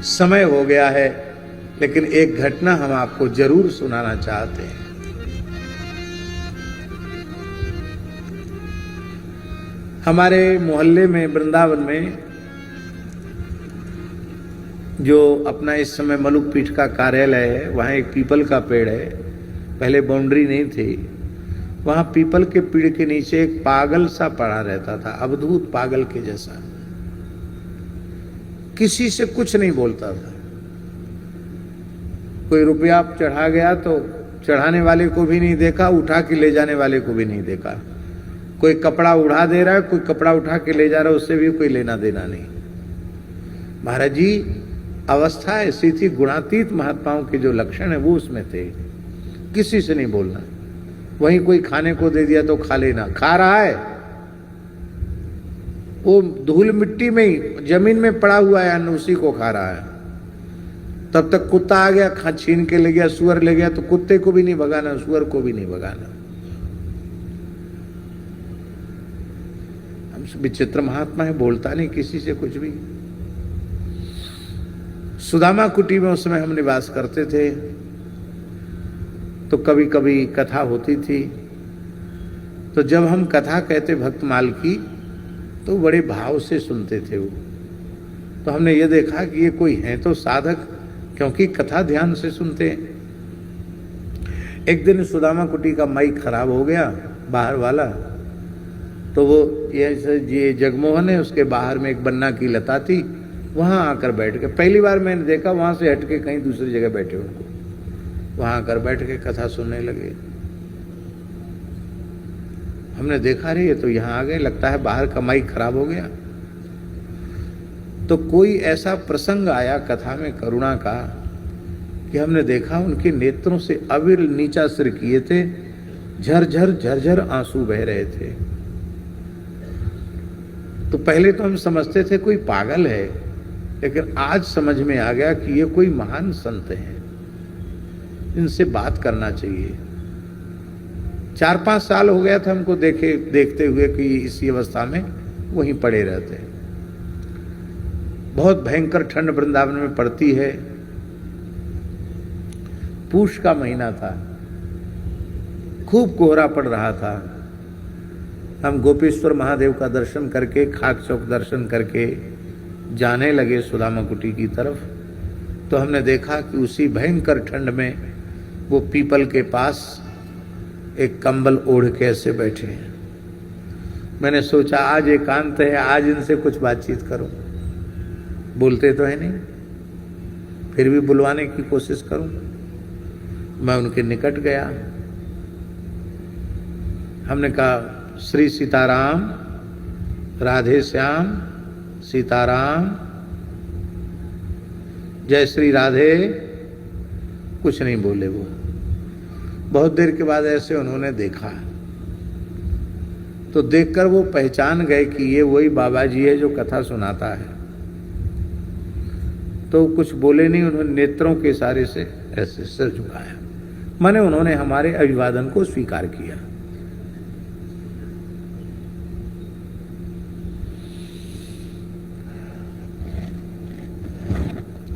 समय हो गया है, लेकिन एक घटना हम आपको जरूर सुनाना चाहते हैं। हमारे मोहल्ले में वृंदावन में जो अपना इस समय मलुक पीठ का कार्यालय है, वहाँ एक पीपल का पेड़ है। पहले बाउंड्री नहीं थी, वहाँ पीपल के पेड़ के नीचे एक पागल सा पड़ा रहता था, अवधूत पागल के जैसा। किसी से कुछ नहीं बोलता था। कोई रुपया चढ़ा गया तो चढ़ाने वाले को भी नहीं देखा, उठा के ले जाने वाले को भी नहीं देखा। कोई कपड़ा उड़ा दे रहा है, कोई कपड़ा उठा के ले जा रहा है, उससे भी कोई लेना देना नहीं। महाराज जी, अवस्था ऐसी थी, गुणातीत महात्माओं के जो लक्षण है वो उसमें थे। किसी से नहीं बोलना, वहीं कोई खाने को दे दिया तो खा लेना। खा रहा है वो धूल मिट्टी में ही जमीन में पड़ा हुआ है, अन्न उसी को खा रहा है। तब तक कुत्ता आ गया, खा छीन के ले गया, सुअर ले गया, तो कुत्ते को भी नहीं भगाना, सुअर को भी नहीं भगाना। हम विचित्र महात्मा है, बोलता नहीं किसी से कुछ भी। सुदामा कुटी में उस समय हम निवास करते थे, तो कभी कभी कथा होती थी। तो जब हम कथा कहते भक्तमाल की, तो बड़े भाव से सुनते थे वो। तो हमने ये देखा कि ये कोई है तो साधक, क्योंकि कथा ध्यान से सुनते हैं। एक दिन सुदामा कुटी का माइक खराब हो गया, बाहर वाला। तो वो ये जगमोहन है, उसके बाहर में एक बन्ना की लता थी, वहां आकर बैठ के, पहली बार मैंने देखा, वहां से हट के कहीं दूसरी जगह बैठे उनको, वहां आकर बैठ के कथा सुनने लगे। हमने देखा रे, ये तो यहां आ गए, लगता है बाहर का माइक खराब हो गया। तो कोई ऐसा प्रसंग आया कथा में करुणा का कि हमने देखा उनके नेत्रों से अविरल नीचा सिर किए थे, झरझर झरझर आंसू बह रहे थे। तो पहले तो हम समझते थे कोई पागल है, लेकिन आज समझ में आ गया कि ये कोई महान संत हैं, इनसे बात करना चाहिए। 4-5 साल हो गया था हमको देखते हुए कि इसी अवस्था में वहीं पड़े रहते हैं। बहुत भयंकर ठंड वृंदावन में पड़ती है। पूष का महीना था, खूब कोहरा पड़ रहा था। हम गोपेश्वर महादेव का दर्शन करके, खाक चौक दर्शन करके जाने लगे सुदामा कुटी की तरफ। तो हमने देखा कि उसी भयंकर ठंड में वो पीपल के पास एक कंबल ओढ़ के ऐसे बैठे हैं। मैंने सोचा आज एकांत है, आज इनसे कुछ बातचीत करूं। बोलते तो है नहीं, फिर भी बुलवाने की कोशिश करूं। मैं उनके निकट गया। हमने कहा, श्री सीताराम, राधे श्याम, सीताराम, जय श्री राधे। कुछ नहीं बोले वो। बहुत देर के बाद ऐसे उन्होंने देखा, तो देखकर वो पहचान गए कि ये वही बाबा जी है जो कथा सुनाता है। तो कुछ बोले नहीं, उन्होंने नेत्रों के इशारे से ऐसे सिर झुकाया, माने उन्होंने हमारे अभिवादन को स्वीकार किया।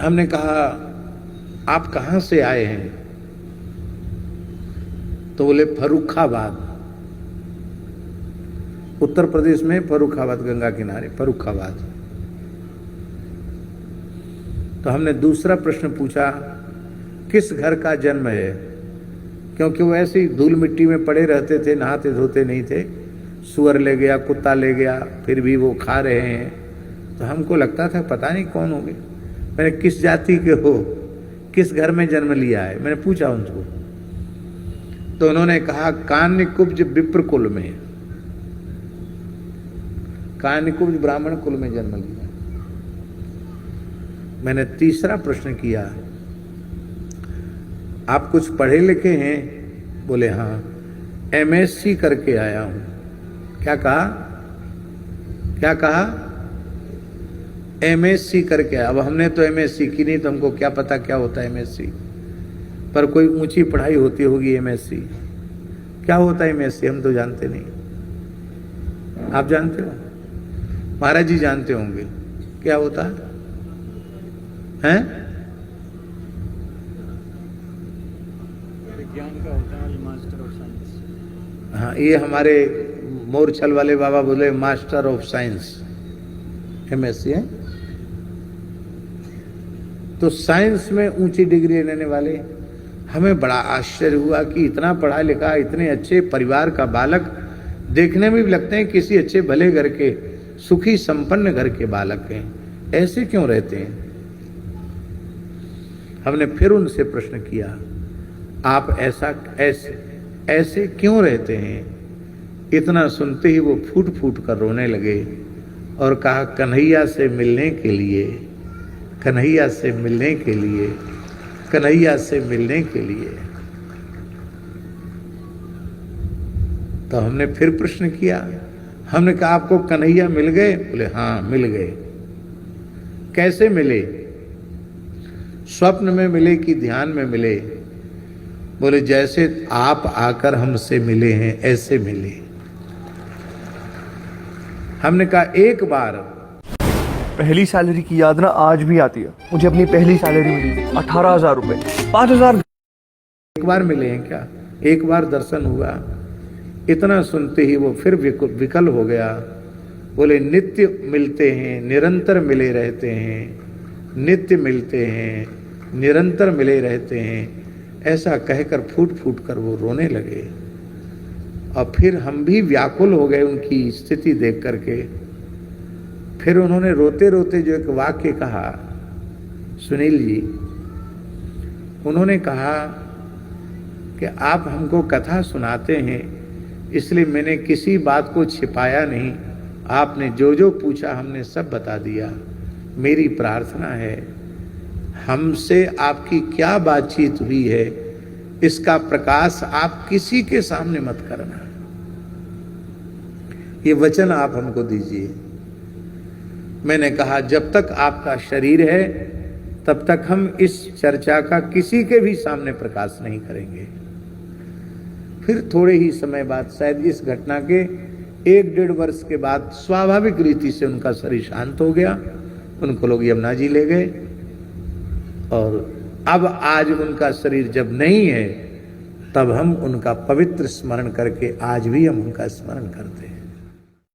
हमने कहा, आप कहां से आए हैं? तो बोले फर्रुखाबाद, उत्तर प्रदेश में फर्रुखाबाद, गंगा किनारे फर्रुखाबाद। तो हमने दूसरा प्रश्न पूछा, किस घर का जन्म है? क्योंकि वो ऐसे ही धूल मिट्टी में पड़े रहते थे, नहाते धोते नहीं थे। सुअर ले गया, कुत्ता ले गया, फिर भी वो खा रहे हैं। तो हमको लगता था पता नहीं कौन होंगे। मैंने, किस जाति के हो, किस घर में जन्म लिया है, मैंने पूछा उनको। तो उन्होंने कहा, कान्यकुब्ज विप्र कुल में, कान्यकुब्ज ब्राह्मण कुल में जन्म लिया। मैंने तीसरा प्रश्न किया, आप कुछ पढ़े लिखे हैं? बोले हाँ, MSc करके आया हूं। क्या कहा? क्या कहा? MSc करके। अब हमने तो MSc की नहीं, तो हमको क्या पता क्या होता है MSc। पर कोई ऊंची पढ़ाई होती होगी MSc। क्या होता है MSc हम तो जानते नहीं। आप जानते हो? महाराज जी जानते होंगे क्या होता है? हैं? विज्ञान का होता है मास्टर ऑफ साइंस। हाँ, ये हमारे मोरछल वाले बाबा बोले मास्टर ऑफ साइंस, MSc है। तो साइंस में ऊंची डिग्री लेने वाले, हमें बड़ा आश्चर्य हुआ कि इतना पढ़ा लिखा, इतने अच्छे परिवार का बालक, देखने में भी लगते हैं किसी अच्छे भले घर के, सुखी संपन्न घर के बालक हैं, ऐसे क्यों रहते हैं? हमने फिर उनसे प्रश्न किया, आप ऐसे क्यों रहते हैं? इतना सुनते ही वो फूट फूट कर रोने लगे और कहा, कन्हैया से मिलने के लिए, कन्हैया से मिलने के लिए, कन्हैया से मिलने के लिए। तो हमने फिर प्रश्न किया, हमने कहा आपको कन्हैया मिल गए? बोले हाँ मिल गए। कैसे मिले? स्वप्न में मिले कि ध्यान में मिले? बोले जैसे आप आकर हमसे मिले हैं ऐसे मिले। हमने कहा एक बार। पहली सैलरी की याद ना आज भी आती है। मुझे अपनी पहली सैलरी मिली 18,000 रुपए, 5,000। एक बार मिले हैं क्या? एक बार दर्शन हुआ। इतना सुनते ही वो फिर विकल हो गया। बोले नित्य मिलते हैं, निरंतर मिले रहते हैं, नित्य मिलते हैं, निरंतर मिले रहते हैं। ऐसा कहकर फूट फूट कर वो रोने लगे। और फिर हम भी व्याकुल हो गए उनकी स्थिति देख करके। फिर उन्होंने रोते रोते जो एक वाक्य कहा, सुनील जी, उन्होंने कहा कि आप हमको कथा सुनाते हैं इसलिए मैंने किसी बात को छिपाया नहीं, आपने जो जो पूछा हमने सब बता दिया। मेरी प्रार्थना है हमसे आपकी क्या बातचीत हुई है इसका प्रकाश आप किसी के सामने मत करना, ये वचन आप हमको दीजिए। मैंने कहा जब तक आपका शरीर है तब तक हम इस चर्चा का किसी के भी सामने प्रकाश नहीं करेंगे। फिर थोड़े ही समय बाद, शायद इस घटना के 1-1.5 वर्ष के बाद, स्वाभाविक रीति से उनका शरीर शांत हो गया। उनको लोग यमुना जी ले गए और अब आज उनका शरीर जब नहीं है तब हम उनका पवित्र स्मरण करके आज भी हम उनका स्मरण करते हैं।